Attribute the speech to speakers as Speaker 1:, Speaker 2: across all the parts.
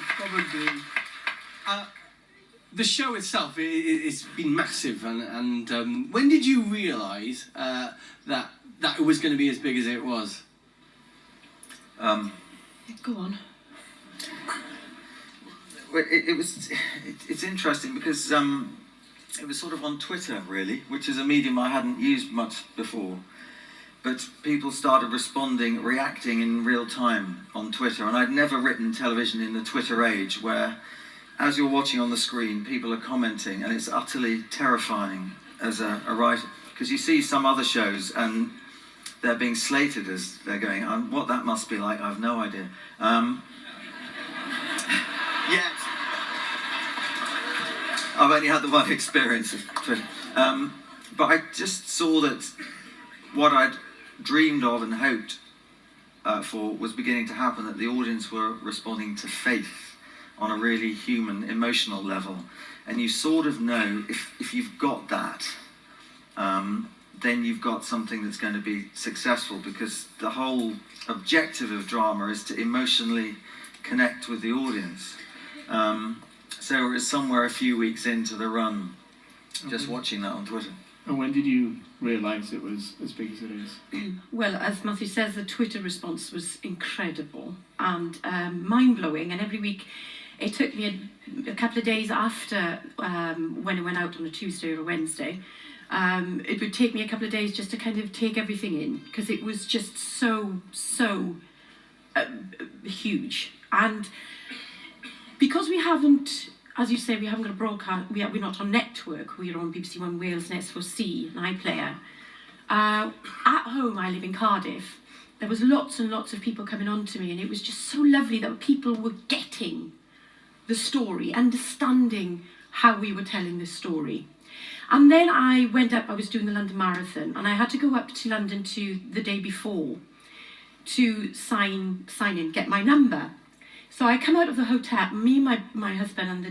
Speaker 1: probably the show itself. It's been massive, and when did you realise that it was going to be as big as it was?
Speaker 2: Go on.
Speaker 3: Well, it's interesting because it was sort of on Twitter, really, which is a medium I hadn't used much before. But people started reacting in real time on Twitter. And I'd never written television in the Twitter age where, as you're watching on the screen, people are commenting, and it's utterly terrifying as a writer. Because you see some other shows and they're being slated as they're going, what that must be like, I've no idea. Yet, I've only had the one experience of Twitter. But I just saw that what I'd dreamed of and hoped for was beginning to happen, that the audience were responding to faith on a really human, emotional level. And you sort of know if you've got that, then you've got something that's going to be successful, because the whole objective of drama is to emotionally connect with the audience. So it was somewhere a few weeks into the run, just watching that on Twitter.
Speaker 4: And when did you realise it was as big as it is?
Speaker 2: Well, as Matthew says, the Twitter response was incredible and mind-blowing. And every week, it took me a couple of days after when it went out on a Tuesday or a Wednesday. It would take me a couple of days just to kind of take everything in, because it was just so huge. And because we haven't, as you say, we haven't got a broadcast, we're not on network, we're on BBC One Wales and S4C and iPlayer. At home, I live in Cardiff. There was lots and lots of people coming on to me, and it was just so lovely that people were getting the story, understanding how we were telling the story. And then I went up, I was doing the London Marathon, and I had to go up to London the day before to sign in, get my number. So I come out of the hotel, me and my husband and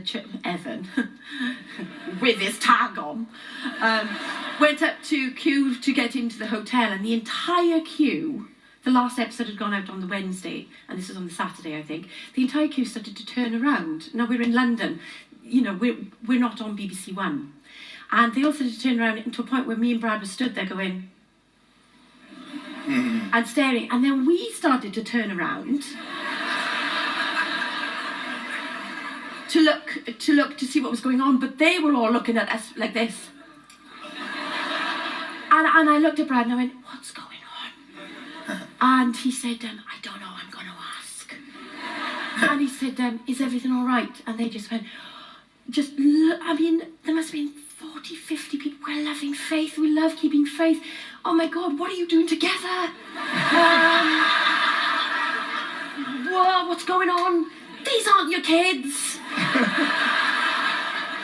Speaker 2: Evan, with his tag on, went up to queue to get into the hotel, and the entire queue, the last episode had gone out on the Wednesday, and this was on the Saturday, I think, the entire queue started to turn around. Now we're in London, you know, we're not on BBC One. And they all started to turn around to a point where me and Brad were stood there going, and staring, and then we started to turn around to look to see what was going on, but they were all looking at us like this. And I looked at Brad and I went, what's going on? And he said, I don't know, I'm going to ask. And he said, is everything all right? And they just went, I mean, there must have been 40, 50 people. We're loving faith, we love keeping faith. Oh my God, what are you doing together? Whoa, what's going on? These aren't your kids.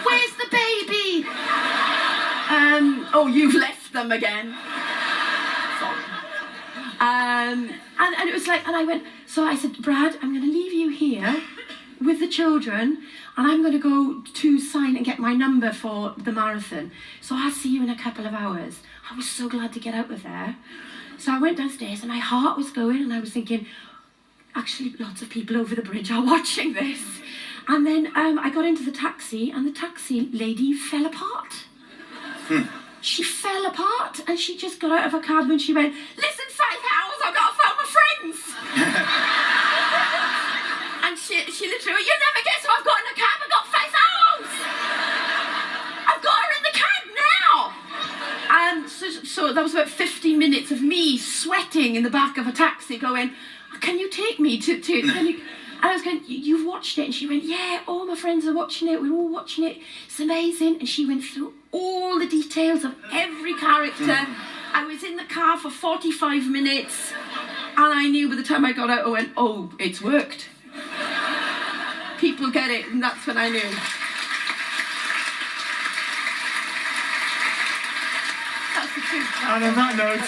Speaker 2: Where's the baby? Oh, you've left them again. Sorry. And it was like, and I went, so I said, Brad, I'm going to leave you here with the children, and I'm going to go to sign and get my number for the marathon. So I'll see you in a couple of hours. I was so glad to get out of there. So I went downstairs, and my heart was going, and I was thinking, actually, lots of people over the bridge are watching this. And then I got into the taxi, and the taxi lady fell apart. She fell apart, and she just got out of her cab and she went, listen, Faith House, I've got to phone my friends. And she literally went, you never guess who I've got in the cab, I've got Faith House. I've got her in the cab now. And so that was about 15 minutes of me sweating in the back of a taxi going, can you take me to can you? And I was going, you've watched it? And she went, yeah, all my friends are watching it, we're all watching it, it's amazing. And she went through all the details of every character. I was in the car for 45 minutes, and I knew by the time I got out, I went, oh, it's worked. People get it, and that's when I knew. That's the truth.
Speaker 4: And on that note,